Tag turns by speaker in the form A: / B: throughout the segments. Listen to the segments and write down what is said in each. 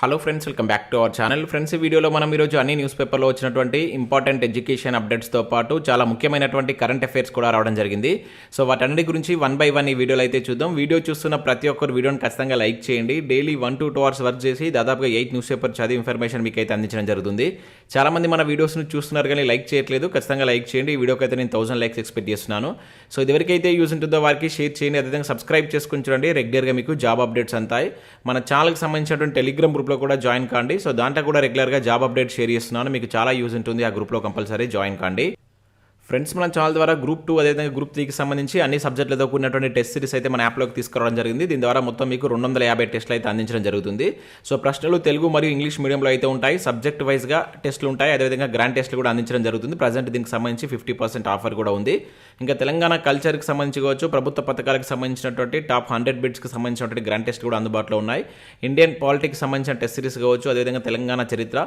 A: Hello friends, welcome back to our channel. Friends, ఈ వీడియోలో మనం ఈరోజు అన్ని న్యూస్ పేపర్లో వచ్చినటువంటి ఇంపార్టెంట్ ఎడ్యుకేషన్ అప్డేట్స్తో పాటు చాలా ముఖ్యమైనటువంటి కరెంట్ అఫైర్స్ కూడా రావడం జరిగింది. సో వాటన్నిటి గురించి వన్ బై వన్ ఈ వీడియోలో అయితే చూద్దాం. వీడియో చూస్తున్న ప్రతి ఒక్కరు వీడియోని ఖచ్చితంగా లైక్ చేయండి. డైలీ 1 to 2 hours వర్క్ చేసి దాదాపుగా 8 న్యూస్ పేపర్ చదివి ఇన్ఫర్మేషన్ మీకు అయితే అందించడం జరుగుతుంది. చాలామంది మన వీడియోస్ని చూస్తున్నారు కానీ లైక్ చేయట్లేదు. ఖచ్చితంగా లైక్ చేయండి. ఈ వీడియోకి అయితే నేను 1000 లైక్స్ ఎక్స్పెక్ట్ చేస్తున్నాను. సో ఇదివరకైతే యూజ్ ఉంటుందో వారికి షేర్ చేయండి. అదేవిధంగా సబ్స్క్రైబ్ చేసుకుని చూడండి. రెగ్యులర్గా మీకు జాబ్ అప్డేట్స్ అంతాయి. మన ఛానల్కి సంబంధించినటువంటి టెలిగ్రామ్ గ్రూప్లో కూడా జాయిన్ కాండి. సో దాంట్లో కూడా రెగ్యులర్గా జాబ్ అప్డేట్ షేర్ చేస్తున్నాను. మీకు చాలా యూజ్ ఉంటుంది. ఆ గ్రూప్లో కంపల్సరీ జాయిన్ కాండి. ఫ్రెండ్స్, మన ఛానల్ ద్వారా గ్రూప్ 2 అదేవిధంగా గ్రూప్ 3కి సంబంధించి అన్ని సబ్జెక్టులతో కూడినటువంటి టెస్ట్ సిరీస్ అయితే మన యాప్లోకి తీసుకురావడం జరిగింది. దీని ద్వారా మొత్తం మీకు 250 టెస్టులు అయితే అందించడం జరుగుతుంది. సో ప్రశ్నలు తెలుగు మరియు ఇంగ్లీష్ మీడియంలో అయితే ఉంటాయి. సబ్జెక్ట్ వైజ్గా టెస్టులు ఉంటాయి. అదేవిధంగా గ్రాండ్ టెస్టులు కూడా అందించడం జరుగుతుంది. ప్రజెంట్ దీనికి సంబంధించి 50% ఆఫర్ కూడా ఉంది. ఇంకా తెలంగాణ కల్చర్కి సంబంధించి కావచ్చు, ప్రభుత్వ పథకాలకు సంబంధించినటువంటి టాప్ 100 బిట్స్కి సంబంధించినటువంటి గ్రాండ్ టెస్ట్ కూడా అందుబాటులో ఉన్నాయి. ఇండియన్ పాలిటిక్స్ సంబంధించిన టెస్ట్ సిరీస్ కావచ్చు, అదేవిధంగా తెలంగాణ చరిత్ర,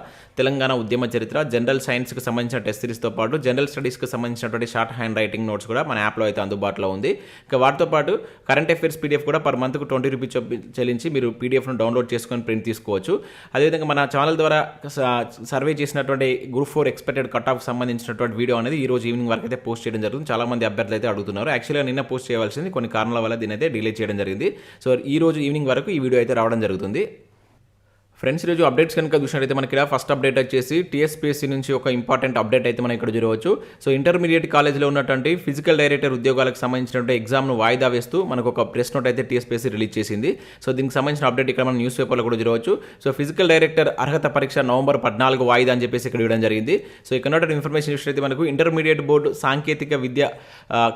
A: తెలంగాణ ఉద్యమ చరిత్ర, జనరల్ సైన్స్కి సంబంధించిన టెస్ట్ సిరీస్తో పాటు జనరల్ స్టడీస్కి సంబంధించినటువంటి షార్ట్ హ్యాండ్ రైటింగ్ నోట్స్ కూడా మన యాప్లో అయితే అందుబాటులో ఉంది. ఇక వాటితో పాటు కరెంట్ అఫైర్స్ పీడిఎఫ్ కూడా పర్ మంత్కు 20 రూపీస్ చెల్లించి మీరు పీడిఎఫ్ను డౌన్లోడ్ చేసుకొని ప్రింట్ తీసుకోవచ్చు. అదేవిధంగా మన ఛానల్ ద్వారా సర్వే చేసినటువంటి గ్రూప్ 4 ఎక్స్పెక్టెడ్ కట్ ఆఫ్ సంబంధించినటువంటి వీడియో అనేది ఈ రోజు ఈవినింగ్ వరకు అయితే పోస్ట్ చేయడం జరుగుతుంది. చాలా మంది అభ్యర్థులు అయితే అడుగుతున్నారు. యాక్చువల్గా నిన్న పోస్ట్ చేయవలసింది, కొన్ని కారణాల వల్ల దీని అయితే డిలే చేయడం జరిగింది. సో ఈ రోజు ఈవినింగ్ వరకు ఈ వీడియో అయితే రావడం జరుగుతుంది. ఫ్రెండ్స్, ఈరోజు అప్డేట్స్ కనుక చూసినట్టయితే మనకి ఇక్కడ ఫస్ట్ అప్డేట్ వచ్చేసి TSPSC నుంచి ఒక ఇంపార్టెంట్ అప్డేట్ అయితే మనం ఇక్కడ చూడవచ్చు. సో ఇంటర్మీడియట్ కాలేజ్లో ఉన్నటువంటి ఫిజికల్ డైరెక్టర్ ఉద్యోగాలకు సంబంధించినటువంటి ఎగ్జామ్ను వాయిదా వేస్తూ మనకు ఒక ప్రెస్ నోట్ అయితే TSPSC రిలీజ్ చేసింది. సో దీనికి సంబంధించిన అప్డేట్ ఇక్కడ మనం న్యూస్ పేపర్లో కూడా చూడవచ్చు. సో ఫిజికల్ డైరెక్టర్ అర్హత పరీక్ష నవంబర్ 14 వాయిదా అని చెప్పేసి ఇక్కడ ఇవ్వడం జరిగింది. సో ఇక్కడ ఉన్నటువంటి ఇన్ఫర్మేషన్ చూసినట్లయితే మనకు ఇంటర్మీడియట్ బోర్డు సాంకేతిక విద్య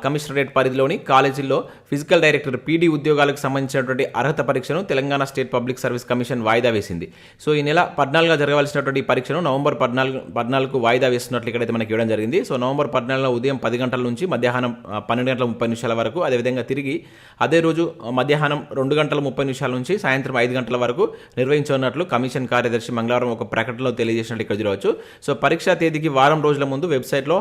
A: కమిషనరేట్ పరిధిలోని కాలేజీల్లో ఫిజికల్ డైరెక్టర్ PD ఉద్యోగాలకు సంబంధించినటువంటి అర్హత పరీక్షను Telangana state public service commission వాయిదా వేసింది. సో ఈ నెల 14గా జరగవలసినటువంటి పరీక్షను నవంబర్ 14కు వాయిదా వేస్తున్నట్లు ఇక్కడైతే మనకి ఇవ్వడం జరిగింది. సో నవంబర్ 14 ఉదయం 10 గంటల నుంచి మధ్యాహ్నం 12:30 వరకు, అదేవిధంగా తిరిగి అదే రోజు మధ్యాహ్నం 2:30 నుంచి సాయంత్రం 5 గంటల వరకు నిర్వహించనున్నట్లు కమిషన్ కార్యదర్శి మంగళవారం ఒక ప్రకటనలో తెలియజేసినట్లు ఇక్కడ చూడవచ్చు. సో పరీక్షా తేదీకి వారం రోజుల ముందు వెబ్సైట్లో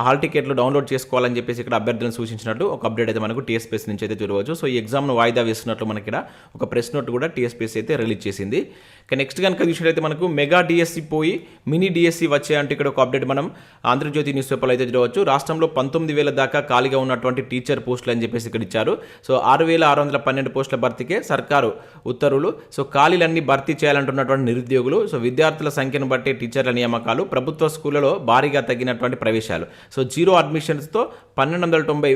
A: హాల్ టికెట్లు డౌన్లోడ్ చేసుకోవాలని చెప్పేసి ఇక్కడ అభ్యర్థులను సూచించినట్టు ఒక అప్డేట్ అయితే మనకు TSPSC నుంచి అయితే చూడవచ్చు. సో ఈ ఎగ్జామ్ను వాయిదా వేస్తున్నట్లు మనకి ఇక్కడ ఒక ప్రెస్ నోట్ కూడా TSPSC అయితే రిలీజ్ చేసింది. నెక్స్ట్ కనుక చూసినట్లయితే మనకు మెగా డిఎస్సి పోయి మినీ డిఎస్సి వచ్చాయంటే ఇక్కడ ఒక అప్డేట్ మనం ఆంధ్రజ్యోతి న్యూస్ పేపర్లో అయితే చూడవచ్చు. రాష్ట్రంలో 19,000 దాకా ఖాళీగా ఉన్నటువంటి టీచర్ పోస్టులు అని చెప్పేసి ఇక్కడ ఇచ్చారు. సో 6,612 పోస్టుల భర్తీకే సర్కారు ఉత్తర్వులు. సో ఖాళీలన్నీ భర్తీ చేయాలంటున్నటువంటి నిరుద్యోగులు, సో విద్యార్థుల సంఖ్యను బట్టి టీచర్ల నియామకాలు, ప్రభుత్వ స్కూళ్లలో భారీగా తగ్గినటువంటి ప్రవేశాలు, సో జీరో అడ్మిషన్స్తో 1,290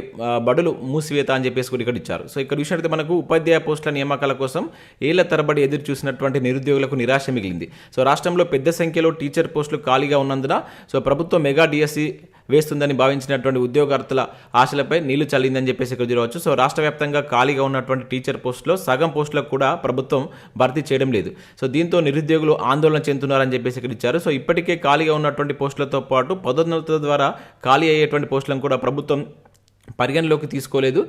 A: బడులు మూసివేత అని చెప్పేసి కూడా ఇక్కడ ఇచ్చారు. సో ఇక్కడ చూసినట్లయితే మనకు ఉపాధ్యాయ పోస్టుల నియామకాల కోసం ఏళ్ల తరబడి ఎదురు చూసినటువంటి నిరుద్యోగులకు నిరాశ మిగిలింది. సో రాష్ట్రంలో పెద్ద సంఖ్యలో టీచర్ పోస్టులు ఖాళీగా ఉన్నందున సో ప్రభుత్వం మెగా డిఎస్సి వేస్తుందని భావించినటువంటి ఉద్యోగార్థుల ఆశలపై నీళ్లు చల్లిందని చెప్పేసి ఇక్కడ చూడవచ్చు. సో రాష్ట్ర వ్యాప్తంగా ఖాళీగా ఉన్నటువంటి టీచర్ పోస్టులో సగం పోస్టులకు కూడా ప్రభుత్వం భర్తీ చేయడం లేదు. సో దీంతో నిరుద్యోగులు ఆందోళన చెందుతున్నారని చెప్పేసి ఇక్కడ ఇచ్చారు. సో ఇప్పటికే ఖాళీగా ఉన్నటువంటి పోస్టులతో పాటు పదోన్నతుల ద్వారా ఖాళీ అయ్యేటువంటి పోస్టులను కూడా ప్రభుత్వం పరిగణలోకి తీసుకోలేదు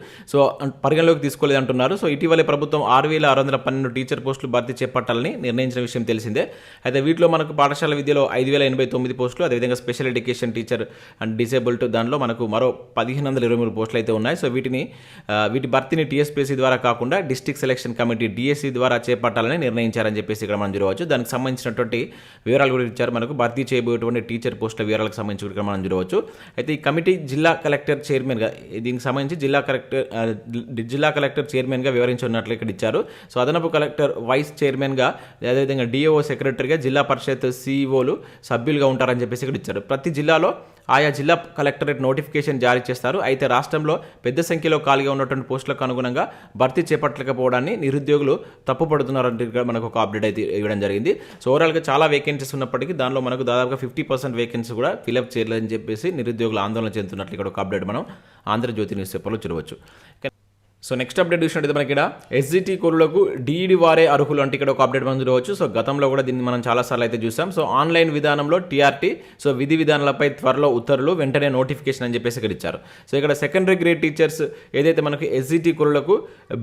A: అంటున్నారు. సో ఇటీవలే ప్రభుత్వం 6,612 టీచర్ పోస్టులు భర్తీ చేపట్టాలని నిర్ణయించిన విషయం తెలిసిందే. అయితే వీటిలో మనకు పాఠశాల విద్యలో 5,089 పోస్టులు, అదేవిధంగా special education teacher and disabled దానిలో మనకు మరో 1,523 పోస్టులు అయితే ఉన్నాయి. సో వీటి భర్తీని TSPSC ద్వారా కాకుండా డిస్ట్రిక్ట్ సెలక్షన్ కమిటీ DSC ద్వారా చేపట్టాలని నిర్ణయించారని చెప్పేసి ఇక్కడ మనం చూడవచ్చు. దానికి సంబంధించినటువంటి వివరాలు కూడా ఇచ్చారు. మనకు భర్తీ చేయబోయేటువంటి టీచర్ పోస్టుల వివరాలకు సంబంధించి ఇక్కడ మనం చూడవచ్చు. అయితే ఈ కమిటీ జిల్లా కలెక్టర్ చైర్మన్గా, దీనికి సంబంధించి జిల్లా కలెక్టర్ చైర్మన్గా వివరించున్నట్లు ఇక్కడ ఇచ్చారు. సో అదనపు కలెక్టర్ వైస్ చైర్మన్గా, అదేవిధంగా DAO సెక్రటరీగా, జిల్లా పరిషత్ CEOలు సభ్యులుగా ఉంటారని చెప్పేసి ఇక్కడ ఇచ్చారు. ప్రతి జిల్లాలో ఆయా జిల్లా కలెక్టరేట్ నోటిఫికేషన్ జారీ చేస్తారు. అయితే రాష్ట్రంలో పెద్ద సంఖ్యలో ఖాళీగా ఉన్నటువంటి పోస్టులకు అనుగుణంగా భర్తీ చేపట్టలేకపోవడాన్ని నిరుద్యోగులు తప్పుపడుతున్నారంటే మనకు ఒక అప్డేట్ అయితే ఇవ్వడం జరిగింది. సో ఓవరాల్గా చాలా వేకెన్సీస్ ఉన్నప్పటికీ దానిలో మనకు దాదాపుగా 50% వేకెన్సీ కూడా ఫిలప్ చేయలేదని చెప్పేసి నిరుద్యోగులు ఆందోళన చెందుతున్నట్లు ఇక్కడ ఒక అప్డేట్ మనం ఆంధ్రజ్యోతి న్యూస్ పేపర్లో చూడవచ్చు. సో నెక్స్ట్ అప్డేట్ చూసినట్టయితే మనకి ఇక్కడ SGT కోరులకు DED వారే అర్హులు అంటే ఇక్కడ ఒక అప్డేట్ మనం చూడవచ్చు. సో గతంలో కూడా దీన్ని మనం చాలాసార్లు అయితే చూసాం. సో ఆన్లైన్ విధానంలో TRT, సో విధి విధానాలపై త్వరలో ఉత్తర్వులు, వెంటనే నోటిఫికేషన్ అని చెప్పేసి ఇక్కడ ఇచ్చారు. సో ఇక్కడ సెకండరీ గ్రేడ్ టీచర్స్ ఏదైతే మనకి SGT కోరులకు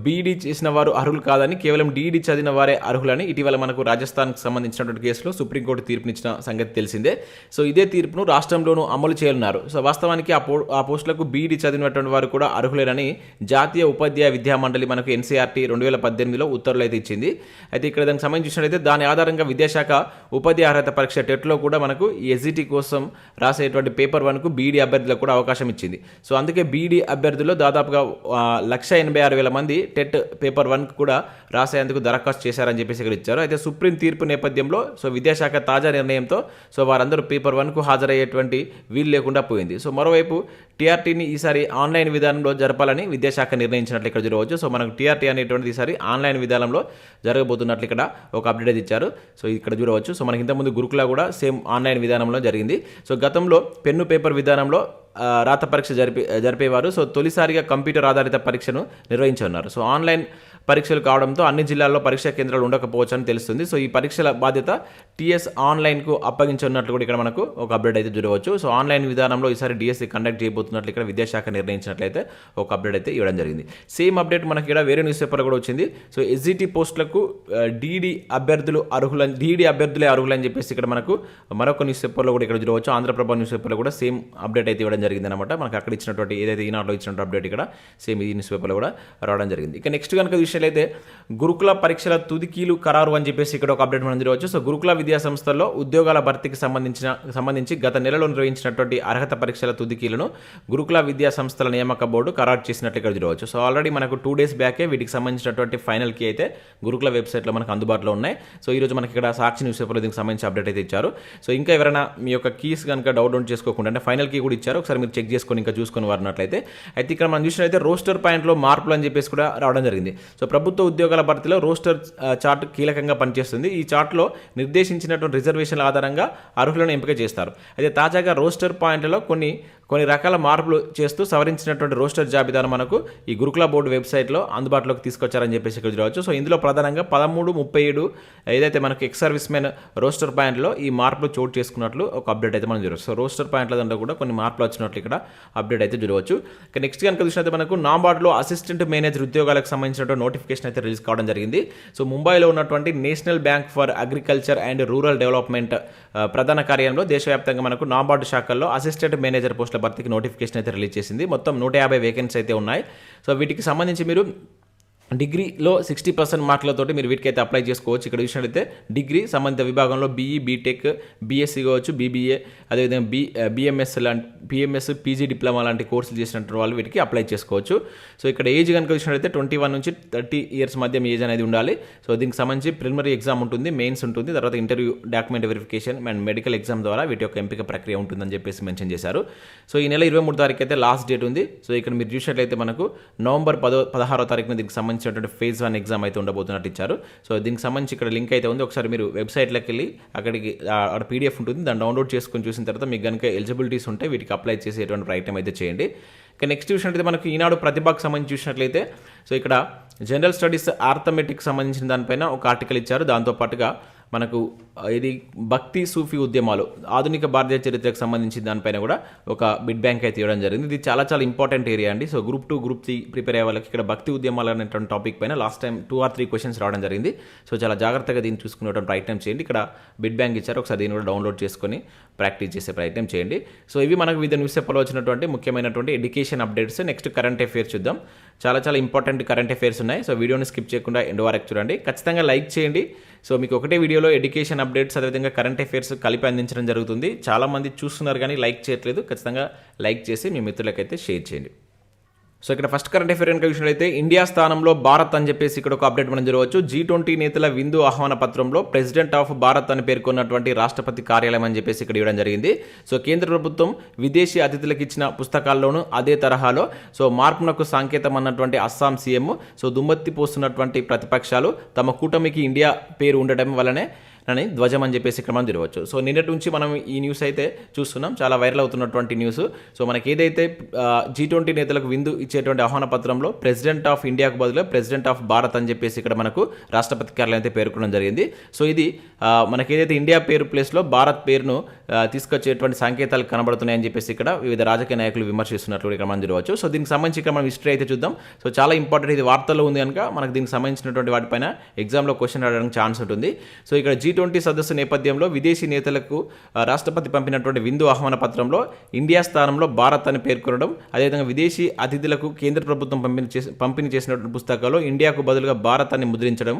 A: BEd చేసిన వారు అర్హులు కాదని, కేవలం DED చదివిన వారే అర్హులని ఇటీవల మనకు రాజస్థాన్కి సంబంధించినటువంటి కేసులో సుప్రీంకోర్టు తీర్పునిచ్చిన సంగతి తెలిసిందే. సో ఇదే తీర్పును రాష్ట్రంలోనూ అమలు చేయనున్నారు. సో వాస్తవానికి ఆ పోస్టులకు BEd చదివినటువంటి వారు కూడా అర్హులేనని జాతీయ ఉపాధ్యాయ విద్యా మండలి మనకు ఎన్సీఆర్టీ 2018లో ఉత్తర్వులు అయితే ఇచ్చింది. అయితే ఇక్కడ దానికి సంబంధించి చూసినట్లయితే దాని ఆధారంగా విద్యాశాఖ ఉపాధ్యాయ అర్హత పరీక్ష టెట్లో కూడా మనకు ఎస్జిటి కోసం రాసేటువంటి పేపర్ 1కు బీఈడీ అభ్యర్థులకు కూడా అవకాశం ఇచ్చింది. సో అందుకే బీఈడీ అభ్యర్థుల్లో దాదాపుగా 186,000 మంది టెట్ పేపర్ 1కు కూడా రాసేందుకు దరఖాస్తు చేశారని చెప్పేసి ఇక్కడ ఇచ్చారు. అయితే సుప్రీం తీర్పు నేపథ్యంలో సో విద్యాశాఖ తాజా నిర్ణయంతో సో వారందరూ పేపర్ 1కు హాజరయ్యేటువంటి వీలు లేకుండా పోయింది. సో మరోవైపు టీఆర్టీని ఈసారి ఆన్లైన్ విధానంలో జరపాలని విద్యాశాఖ నిర్ణయించినట్లు ఇక్కడ చూడవచ్చు. సో మనకు టీఆర్టీ అనేటువంటిది ఈసారి ఆన్లైన్ విధానంలో జరగబోతున్నట్లు ఇక్కడ ఒక అప్డేట్ ఇచ్చారు. సో ఇక్కడ చూడవచ్చు. సో మనకి ఇంతకుముందు గురుకుల కూడా సేమ్ ఆన్లైన్ విధానంలో జరిగింది. సో గతంలో పెన్ను పేపర్ విధానంలో రాత పరీక్ష జరిపేవారు. సో తొలిసారిగా కంప్యూటర్ ఆధారిత పరీక్షను నిర్వహించనున్నారు. సో ఆన్లైన్ పరీక్షలు కావడంతో అన్ని జిల్లాల్లో పరీక్షా కేంద్రాలు ఉండకపోవచ్చు అని తెలుస్తుంది. సో ఈ పరీక్షల బాధ్యత టీఎస్ ఆన్లైన్కు అప్పగించనున్నట్లు కూడా ఇక్కడ మనకు ఒక అప్డేట్ అయితే చూడవచ్చు. సో ఆన్లైన్ విధానంలో ఈసారి డిఎస్సి కండక్ట్ చేయబోతున్నట్లు ఇక్కడ విద్యాశాఖ నిర్ణయించినట్లయితే ఒక అప్డేట్ అయితే ఇవ్వడం జరిగింది. సేమ్ అప్డేట్ మనకి ఇక్కడ వేరే న్యూస్ పేపర్ కూడా వచ్చింది. సో ఎస్జిటి పోస్టులకు డీడీ అభ్యర్థులే అర్హులని చెప్పేసి ఇక్కడ మనకు మరొక న్యూస్ పేపర్లో కూడా ఇక్కడ చూడవచ్చు. ఆంధ్రప్రభ న్యూస్ పేపర్లో కూడా సేమ్ అప్డేట్ అయితే ఇవ్వడం జరిగింది అనమాట. మనకు అక్కడ ఇచ్చినటువంటి ఏదైతే ఈనాడులో ఇచ్చినటువంటి అప్డేట్ ఇక్కడ సేమ్ ఈ న్యూస్ పేపర్లో కూడా రావడం జరిగింది. ఇక నెక్స్ట్ కనుక విషయాలైతే గురుకుల పరీక్షల తుదికీలు ఖరారు అని చెప్పేసి ఇక్కడ ఒక అప్డేట్ మనం చూడవచ్చు. సో గురుకుల విద్యా సంస్థల్లో ఉద్యోగాల భర్తీకి సంబంధించి గత నెలలో నిర్వహించినటువంటి అర్హత పరీక్షల తుదికీలను గురుకుల విద్యా సంస్థల నియామక బోర్డు ఖరారు చేసినట్లు ఇక్కడ చూడవచ్చు. సో ఆల్రెడీ మనకు 2 days బ్యాకే వీటికి సంబంధించినటువంటి ఫైనల్ కీ అయితే గురుకుల వెబ్సైట్లో మనకు అందుబాటులో ఉన్నాయి. సో ఈరోజు మనకి ఇక్కడ సాక్షి న్యూస్ పేపర్లో దీనికి సంబంధించి అప్డేట్ అయితే ఇచ్చారు. సో ఇంకా ఎవరైనా మీ యొక్క కీస్ కనుక డౌన్లోడ్ చేసుకోకుండా అంటే ఫైనల్ కీ కూడా ఇచ్చారు, ఒకసారి మీరు చెక్ చేసుకొని ఇంకా చూసుకొని వారినట్లయితే అయితే ఇక్కడ మనం చూసినట్లయితే రోస్టర్ పాయింట్లో మార్పులు అని చెప్పేసి కూడా రావడం జరిగింది. సో ప్రభుత్వ ఉద్యోగాల భర్తీలో రోస్టర్ చార్ట్ కీలకంగా పనిచేస్తుంది. ఈ చార్ట్లో నిర్దేశించినటువంటి రిజర్వేషన్ల ఆధారంగా అర్హులను ఎంపిక చేస్తారు. అయితే తాజాగా రోస్టర్ పాయింట్లలో కొన్ని రకాల మార్పులు చేస్తూ సవరించినటువంటి రోస్టర్ జాబితాను మనకు ఈ గురుకుల బోర్డు వెబ్సైట్లో అందుబాటులోకి తీసుకొచ్చారని చెప్పేసి ఇక్కడ చూడవచ్చు. సో ఇందులో ప్రధానంగా 13-37 ఏదైతే మనకు ఎక్స్ సర్వీస్ మెన్ రోస్టర్ పాయింట్లో ఈ మార్పులు చోటు చేసుకున్నట్లు ఒక అప్డేట్ అయితే మనం చూడవచ్చు. సో రోస్టర్ పాయింట్ల దాంట్లో కూడా కొన్ని మార్పులు వచ్చినట్లు ఇక్కడ అప్డేట్ అయితే చూడవచ్చు. నెక్స్ట్ కనుక చూసినట్టు మనకు నాబార్డులో అసిస్టెంట్ మేనేజర్ ఉద్యోగాలకు సంబంధించినటువంటి నోటిఫికేషన్ అయితే రిలీజ్ కావడం జరిగింది. సో ముంబైలో ఉన్నటువంటి national bank for agriculture and rural development ప్రధాన కార్యాలయంలో దేశవ్యాప్తంగా మనకు నాబార్డు శాఖల్లో అసిస్టెంట్ మేనేజర్ పోస్టుల భర్తీకి నోటిఫికేషన్ అయితే రిలీజ్ చేసింది. మొత్తం 150 వేకెన్సీ అయితే ఉన్నాయి. సో వీటికి సంబంధించి మీరు డిగ్రీలో 60% మార్కులతోటి మీరు వీటికైతే అప్లై చేసుకోవచ్చు. ఇక్కడ చూసినట్లయితే డిగ్రీ సంబంధిత విభాగంలో బీఈ, బీటెక్, బీఎస్సీ కావచ్చు, బీబీఏ, అదేవిధంగా బిఎంఎస్, పీజీ డిప్లొమా లాంటి కోర్సులు చేసినటువంటి వాళ్ళు వీటికి అప్లై చేసుకోవచ్చు. సో ఇక్కడ ఏజ్ కనుక చూసినట్లయితే 21 నుంచి 30 years మధ్య మీ ఏజ్ అనేది ఉండాలి. సో దీనికి సంబంధించి ప్రిలిమినరీ ఎగ్జామ్ ఉంటుంది, మెయిన్స్ ఉంటుంది, తర్వాత interview, document verification and medical exam ద్వారా వీటి యొక్క ఎంపిక ప్రక్రియ ఉంటుందని చెప్పేసి మెన్షన్ చేశారు. సో ఈ నెల 23 తారీఖు అయితే లాస్ట్ డేట్ ఉంది. సో ఇక్కడ మీరు చూసినట్లయితే మనకు నవంబర్ 16వ తారీఖున దీనికి సంబంధించి ఫేజ్ 1 ఎగ్జామ్ అయితే ఉండబోతున్నట్టు ఇచ్చారు. సో దీనికి సంబంధించి ఇక్కడ లింక్ అయితే ఉంది. ఒకసారి మీరు వెబ్సైట్లోకి వెళ్ళి అక్కడికి పీడిఎఫ్ ఉంటుంది, దాన్ని డౌన్లోడ్ చేసుకొని చూసిన తర్వాత మీకు కనుక ఎలిజిబిలిటీస్ ఉంటే వీటికి అప్లై చేసేటువంటి ప్రయత్నం అయితే చేయండి. ఇక నెక్స్ట్ చూసినట్లయితే మనకు ఈనాడు ప్రతిభకు సంబంధించి చూసినట్లయితే సో ఇక్కడ జనరల్ స్టడీస్ ఆర్థమెటిక్ సంబంధించిన దానిపైన ఒక ఆర్టికల్ ఇచ్చారు. దాంతోపాటుగా మనకు ఇది భక్తి సూఫీ ఉద్యమాలు ఆధునిక భారతీయ చరిత్రకు సంబంధించిన దానిపైన కూడా ఒక బిడ్ బ్యాంక్ అయితే ఇవ్వడం జరిగింది. ఇది చాలా చాలా ఇంపార్టెంట్ ఏరియా అండి. సో గ్రూప్ 2, గ్రూప్ 3 ప్రిపేర్ అయ్యే వాళ్ళకి ఇక్కడ భక్తి ఉద్యమాలు అనేటువంటి టాపిక్ పైన లాస్ట్ టైం 2 or 3 క్వశ్చన్స్ రావడం జరిగింది. సో చాలా జాగ్రత్తగా దీన్ని చూసుకునేటువంటి ప్రయత్నం చేయండి. ఇక్కడ బిడ్ బ్యాంక్ ఇచ్చారు, ఒకసారి దీన్ని కూడా డౌన్లోడ్ చేసుకొని ప్రాక్టీస్ చేసే ప్రయత్నం చేయండి. సో ఇవి మనకు వివిధ న్యూస్ పేపర్లో వచ్చినటువంటి ముఖ్యమైనటువంటి education updates. Next current affairs చూద్దాం. చాలా చాలా ఇంపార్టెంట్ కరెంట్ అఫైర్స్ ఉన్నాయి. సో వీడియోని స్కిప్ చేయకుండా ఎండ్ వరకు చూడండి. ఖచ్చితంగా లైక్ చేయండి. సో మీకు ఒకటే వీడియోలో ఎడ్యుకేషన్ అప్డేట్స్ అదేవిధంగా కరెంట్ అఫైర్స్ కలిపి అందించడం జరుగుతుంది. చాలామంది చూస్తున్నారు కానీ లైక్ చేయట్లేదు. ఖచ్చితంగా లైక్ చేసి మీ మిత్రులకైతే షేర్ చేయండి. సో ఇక్కడ ఫస్ట్ కరెంట్ అఫైర్ కనుక చూసినట్లయితే ఇండియా స్థానంలో భారత్ అని చెప్పేసి ఇక్కడ ఒక అప్డేట్ మనం చూడవచ్చు. G20 నేతల విందు ఆహ్వాన పత్రంలో ప్రెసిడెంట్ ఆఫ్ భారత్ అని పేర్కొన్నటువంటి రాష్ట్రపతి కార్యాలయం అని చెప్పేసి ఇక్కడ ఇవ్వడం జరిగింది. సో కేంద్ర ప్రభుత్వం విదేశీ అతిథులకు ఇచ్చిన పుస్తకాల్లోనూ అదే తరహాలో సో మార్పునకు సంకేతం అన్నటువంటి అస్సాం సీఎం సో దుమ్మెత్తి పోస్తున్నటువంటి ప్రతిపక్షాలు తమ కూటమికి ఇండియా పేరు ఉండటం వల్లనే అని ధ్వజం అని చెప్పేసి ఇక్కడ మనం చూడవచ్చు. సో నిన్నటి నుంచి మనం ఈ న్యూస్ అయితే చూస్తున్నాం, చాలా వైరల్ అవుతున్నటువంటి న్యూస్. సో మనకి ఏదైతే G20 నేతలకు విందు ఇచ్చేటువంటి ఆహ్వాన పత్రంలో ప్రెసిడెంట్ ఆఫ్ ఇండియాకు బదులు ప్రెసిడెంట్ ఆఫ్ భారత్ అని చెప్పేసి ఇక్కడ మనకు రాష్ట్రపతి కార్యాలయం అయితే పేర్కొనడం జరిగింది. సో ఇది మనకి ఏదైతే ఇండియా పేరు ప్లేస్లో భారత్ పేరును తీసుకొచ్చేటువంటి సంకేతాలు కనబడుతున్నాయని చెప్పేసి ఇక్కడ వివిధ రాజకీయ నాయకులు విమర్శిస్తున్నట్లు ఇక్కడ మనం చూడవచ్చు. సో దీనికి సంబంధించి ఇక్కడ మనం హిస్టరీ అయితే చూద్దాం. సో చాలా ఇంపార్టెంట్, ఇది వార్తల్లో ఉంది కనుక మనకు దీనికి సంబంధించినటువంటి వాటిపైన ఎగ్జామ్లో క్వశ్చన్ అడగడానికి ఛాన్స్ ఉంటుంది. సో ఇక్కడ G20 G20 సదస్సు నేపథ్యంలో విదేశీ నేతలకు రాష్ట్రపతి పంపినటువంటి విందు ఆహ్వాన పత్రంలో ఇండియా స్థానంలో భారత్ అని పేర్కొనడం, అదేవిధంగా విదేశీ అతిథులకు కేంద్ర ప్రభుత్వం పంపిణీ చేసినటువంటి పుస్తకాల్లో ఇండియాకు బదులుగా భారత్ అని ముద్రించడం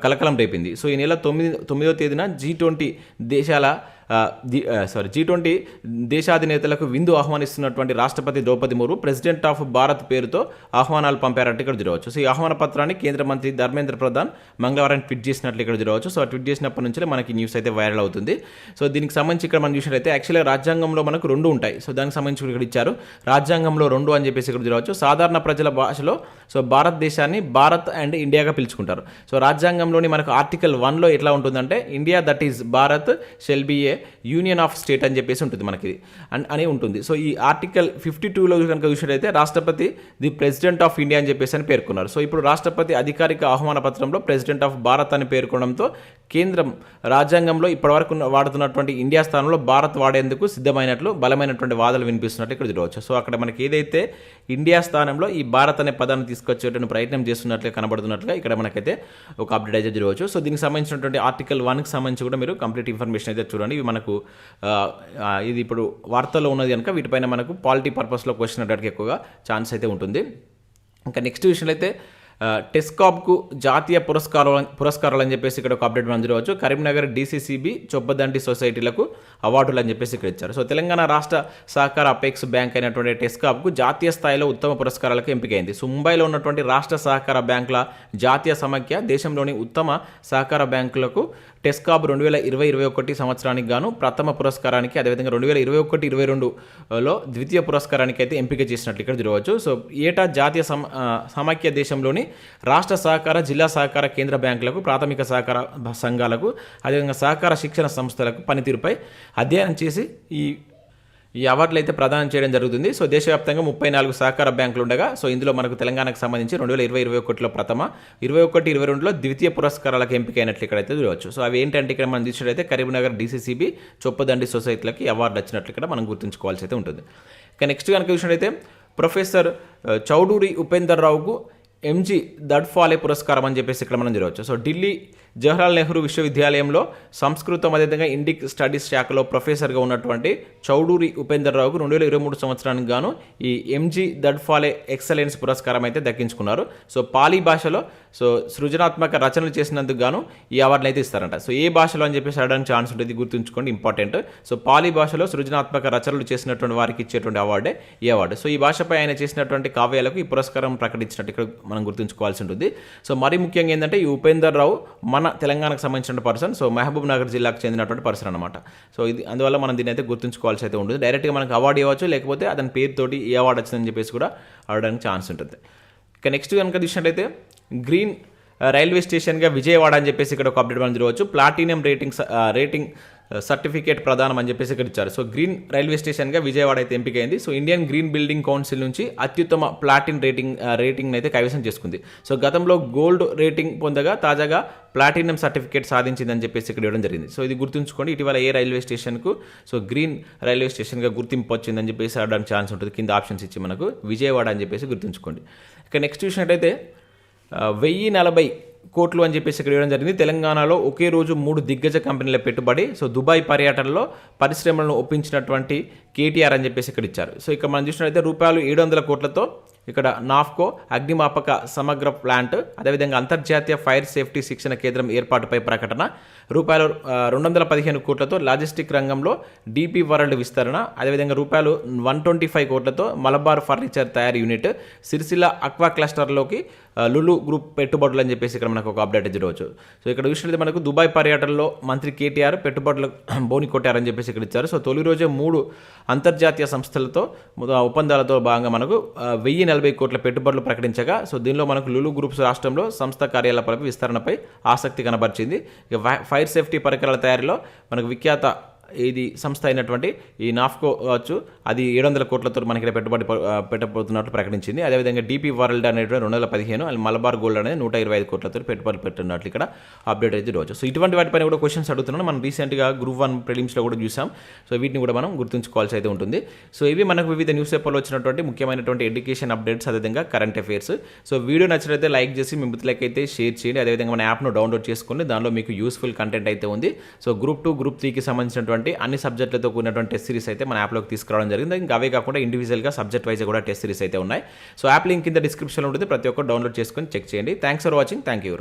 A: కలకలం రేపింది. సో ఈ నెల 9వ తేదీన G20 దేశాధినేతలకు విందు ఆహ్వానిస్తున్నటువంటి రాష్ట్రపతి ద్రౌపది ముర్ము ప్రెసిడెంట్ ఆఫ్ భారత్ పేరుతో ఆహ్వానాలు పంపారంటే ఇక్కడ చూడవచ్చు. సో ఈ ఆహ్వాన పత్రాన్ని కేంద్ర మంత్రి ధర్మేంద్ర ప్రధాన్ మంగళవారం ట్వీట్ చేసినట్లు ఇక్కడ చూడవచ్చు. సో ఆ ట్వీట్ చేసినప్పటి నుంచి మనకి న్యూస్ అయితే వైరల్ అవుతుంది. సో దీనికి సంబంధించి ఇక్కడ మనం చూసినట్లయితే యాక్చువల్గా రాజ్యాంగంలో మనకు 2 ఉంటాయి. సో దానికి సంబంధించి ఇక్కడ ఇచ్చారు రాజ్యాంగంలో 2 అని చెప్పేసి ఇక్కడ చూడవచ్చు. సాధారణ ప్రజల భాషలో సో భారతదేశాన్ని భారత్ అండ్ ఇండియాగా పిలుచుకుంటారు. సో రాజ్యాంగంలోని మనకు ఆర్టికల్ 1లో ఎట్లా ఉంటుందంటే India that is Bharat shall be A union of state అని చెప్పేసి ఉంటుంది మనకి అని ఉంటుంది. సో ఈ ఆర్టికల్ 52లో కనుక చూసినట్లయితే రాష్ట్రపతి ది ప్రెసిడెంట్ ఆఫ్ ఇండియా అని చెప్పేసి అని పేర్కొన్నారు. సో ఇప్పుడు రాష్ట్రపతి అధికారిక ఆహ్వాన పత్రంలో ప్రెసిడెంట్ ఆఫ్ భారత్ అని పేర్కొనడంతో కేంద్రం రాజ్యాంగంలో ఇప్పటివరకు వాడుతున్నటువంటి ఇండియా స్థానంలో భారత్ వాడేందుకు సిద్ధమైనట్లు బలమైనటువంటి వాదనలు వినిపిస్తున్నట్టు ఇక్కడ చూడవచ్చు. సో అక్కడ మనకి ఏదైతే ఇండియా స్థానంలో ఈ భారత్ అనే పదాన్ని తీసుకొచ్చేటువంటి ప్రయత్నం చేస్తున్నట్లే కనబడుతున్నట్లుగా ఇక్కడ మనకైతే ఒక అప్డేట్ అయితే చూడవచ్చు. సో దీనికి సంబంధించినటువంటి ఆర్టికల్ 1కి సంబంధించి కూడా మీరు కంప్లీట్ ఇన్ఫర్మేషన్ అయితే చూడండి. ఇవి మనకు ఇది ఇప్పుడు వార్తల్లో ఉన్నది కనుక వీటిపైన మనకు పాలిటీ పర్పస్లో క్వశ్చన్ అడగడానికి ఎక్కువగా ఛాన్స్ అయితే ఉంటుంది. ఇంకా నెక్స్ట్ విషయంలో అయితే టెస్కాబ్కు జాతీయ పురస్కారాలు అని చెప్పేసి ఇక్కడ ఒక అప్డేట్ మనం చూడవచ్చు. కరీంనగర్ DCCB చొప్పదండి సొసైటీలకు అవార్డులు అని చెప్పేసి ఇక్కడ ఇచ్చారు. సో తెలంగాణ రాష్ట్ర సహకార అపెక్స్ బ్యాంక్ అయినటువంటి టెస్కాబ్కు జాతీయ స్థాయిలో ఉత్తమ పురస్కారాలకు ఎంపికైంది. సో ముంబైలో ఉన్నటువంటి రాష్ట్ర సహకార బ్యాంకుల జాతీయ సమాఖ్య దేశంలోని ఉత్తమ సహకార బ్యాంకులకు టెస్కాబ్ 2020-21 సంవత్సరానికి గాను ప్రథమ పురస్కారానికి, అదేవిధంగా 2021-22లో ద్వితీయ పురస్కారానికి అయితే ఎంపిక చేసినట్లు ఇక్కడ చూడవచ్చు. సో ఏటా జాతీయ సమాఖ్య దేశంలోని రాష్ట్ర సహకార, జిల్లా సహకార కేంద్ర బ్యాంకులకు, ప్రాథమిక సహకార సంఘాలకు, అదేవిధంగా సహకార శిక్షణ సంస్థలకు పనితీరుపై అధ్యయనం చేసి ఈ అవార్డులు అయితే ప్రదానం చేయడం జరుగుతుంది. సో దేశవ్యాప్తంగా 34 సహకార బ్యాంకులు ఉండగా సో ఇందులో మనకు తెలంగాణకు సంబంధించి 2020-21లో ప్రథమ, 21-22లో ద్వితీయ పురస్కారాలకు ఎంపికైనట్లు ఇక్కడైతే చూడవచ్చు. సో అవి ఏంటంటే ఇక్కడ మనం చూసినట్లయితే కరీంనగర్ DCCB చొప్పదండి సొసైటీలకి అవార్డులు వచ్చినట్లు ఇక్కడ మనం గుర్తుంచుకోవాల్సి అయితే ఉంటుంది. ఇక నెక్స్ట్ కనుక చూసినట్లయితే ప్రొఫెసర్ చౌడూరి ఉపేందర్ రావుకు MG దడ్ఫాలే పురస్కారం అని చెప్పేసి ఇక్కడ మనం చూడవచ్చు. సో ఢిల్లీ జవహర్లాల్ నెహ్రూ విశ్వవిద్యాలయంలో సంస్కృతం, అదేవిధంగా ఇండిక్ స్టడీస్ శాఖలో ప్రొఫెసర్గా ఉన్నటువంటి చౌడూరి ఉపేందర్ రావుకు 2023 సంవత్సరానికి గాను ఈ MG దడ్ఫాలే ఎక్సలెన్స్ పురస్కారం అయితే దక్కించుకున్నారు. సో పాలీ భాషలో సో సృజనాత్మక రచనలు చేసినందుకు గాను ఈ అవార్డులు అయితే ఇస్తారంట. సో ఏ భాషలో అని చెప్పేసి అడగడానికి ఛాన్స్ ఉంటుంది, గుర్తుంచుకోండి, ఇంపార్టెంట్. సో పాలీ భాషలో సృజనాత్మక రచనలు చేసినటువంటి వారికి ఇచ్చేటువంటి అవార్డే ఈ అవార్డు. సో ఈ భాషపై ఆయన చేసినటువంటి కావ్యాలకు ఈ పురస్కారం ప్రకటించినట్టు ఇక్కడ మనం గుర్తుంచుకోవాల్సి ఉంటుంది. సో మరీ ముఖ్యంగా ఏంటంటే ఈ ఉపేందర్ రావు మన తెలంగాణకు సంబంధించిన పర్సన్. సో మహబూబ్ నగర్ జిల్లాకు చెందినటువంటి పర్సన్ అనమాట. సో ఇది అందువల్ల మనం దీన్ని అయితే గుర్తుంచుకోవాల్సి అయితే ఉంటుంది. డైరెక్ట్గా మనకు అవార్డు ఇవ్వచ్చు, లేకపోతే అతని పేరుతోటి ఏ అవార్డు వచ్చిందని చెప్పేసి కూడా అడగడానికి ఛాన్స్ ఉంటుంది. ఇక నెక్స్ట్ కనుక చూసినట్లయితే గ్రీన్ రైల్వే స్టేషన్గా విజయవాడ అని చెప్పేసి ఇక్కడ ఒక అప్డేట్ మనం చూడవచ్చు. ప్లాటినం రేటింగ్ సర్టిఫికేట్ ప్రదానం అని చెప్పేసి ఇక్కడ ఇచ్చారు. సో గ్రీన్ రైల్వే స్టేషన్గా విజయవాడ అయితే ఎంపికైంది. So Indian green building council నుంచి అత్యుత్తమ ప్లాటిన్ రేటింగ్ అయితే కైవసం చేసుకుంది. సో గతంలో గోల్డ్ రేటింగ్ పొందగా తాజాగా ప్లాటినం సర్టిఫికేట్ సాధించిందని చెప్పేసి ఇక్కడ ఇవ్వడం జరిగింది. సో ఇది గుర్తుంచుకోండి. ఇటీవల ఏ రైల్వే స్టేషన్కు సో గ్రీన్ రైల్వే స్టేషన్గా గుర్తింపు వచ్చిందని చెప్పేసి అడగడానికి ఛాన్స్ ఉంటుంది. కింద ఆప్షన్స్ ఇచ్చి మనకు విజయవాడ అని చెప్పేసి గుర్తుంచుకోండి. ఇక నెక్స్ట్ చూసినట్టయితే 1040 కోట్లు అని చెప్పేసి ఇక్కడ ఇవ్వడం జరిగింది. తెలంగాణలో ఒకే రోజు 3 దిగ్గజ కంపెనీల పెట్టుబడి. సో దుబాయ్ పర్యటనలో పరిశ్రమలను ఒప్పించినటువంటి కేటీఆర్ అని చెప్పేసి ఇక్కడ ఇచ్చారు. సో ఇక్కడ మనం చూసినట్లయితే రూపాయలు 700 కోట్లతో ఇక్కడ నాఫ్కో అగ్నిమాపక సమగ్ర ప్లాంట్, అదేవిధంగా అంతర్జాతీయ ఫైర్ సేఫ్టీ శిక్షణ కేంద్రం ఏర్పాటుపై ప్రకటన, రూపాయలు 215 కోట్లతో లాజిస్టిక్ రంగంలో DP వరల్డ్ విస్తరణ, అదేవిధంగా రూపాయలు 125 కోట్లతో మలబార్ ఫర్నిచర్ తయారీ యూనిట్, సిరిసిల్ల అక్వా క్లస్టర్లోకి లులు గ్రూప్ పెట్టుబడులు అని చెప్పేసి ఇక్కడ మనకు ఒక అప్డేట్ చూడవచ్చు. సో ఇక్కడ చూసినట్లయితే మనకు దుబాయ్ పర్యటనలో మంత్రి కేటీఆర్ పెట్టుబడులు బోని కొట్టారని చెప్పేసి ఇక్కడ ఇచ్చారు. సో తొలి రోజే 3 అంతర్జాతీయ సంస్థలతో ఒప్పందాలతో భాగంగా మనకు 1040 కోట్ల పెట్టుబడులు ప్రకటించగా సో దీనిలో మనకు లులు గ్రూప్స్ రాష్ట్రంలో సంస్థ కార్యాలయాలపై విస్తరణపై ఆసక్తి కనబరిచింది. ఇక ఫైర్ సేఫ్టీ పరికరాల తయారీలో మనకు విఖ్యాత ఇది సంస్థ అయినటువంటి ఈ నాఫ్కో కావచ్చు, అది 700 కోట్లతో మనకి పెట్టుబడి పెట్టబోతున్నట్లు ప్రకటించింది. అదేవిధంగా డీపీ వరల్డ్ అనేటువంటి 215 అండ్ మలబార్ గోల్డ్ అనేది 125 కోట్లతో పెట్టుబడి పెట్టున్నట్లు ఇక్కడ అప్డేట్ అయితే రోజు. సో ఇటువంటి వాటిపైన కూడా క్వశ్చన్స్ అడుగుతున్నాను. మనం రీసెంట్గా గ్రూప్ 1 ప్రిలిమ్స్లో కూడా చూసాం. సో వీటిని కూడా మనం గుర్తుంచుకోవాల్సి అయితే ఉంటుంది. సో ఇవి మనకు వివిధ న్యూస్ పేపర్లో వచ్చినటువంటి ముఖ్యమైనటువంటి ఎడ్యుకేషన్ అప్డేట్స్, అదేవిధంగా కరెంట్ అఫైర్స్. సో వీడియో నచ్చినట్లయితే లైక్ చేసి మీ మిత్రులకైతే షేర్ చేయండి. అదేవిధంగా మన యాప్ను డౌన్లోడ్ చేసుకోండి, దానిలో మీకు యూస్ఫుల్ కంటెంట్ అయితే ఉంది. సో గ్రూప్ 2, గ్రూప్ 3కి సంబంధించినటువంటి అన్ని సబ్జెక్టులతో కూడినటువంటి టెస్ట్ సిరీస్ అయితే మన యాప్లోకి తీసుకురావడం జరిగింది. ఇంకా అవే కాకుండా ఇండివిజువల్గా సబ్జెక్ట్ వైజ్ కూడా టెస్ట్ సిరీస్ అయితే ఉన్నాయి. సో యాప్ లింక్ కింద డిస్క్రిప్షన్లో ఉంటుంది, ప్రతి ఒక్కరు డౌన్లోడ్ చేసుకొని చెక్ చేయండి. Thanks for watching. Thank you.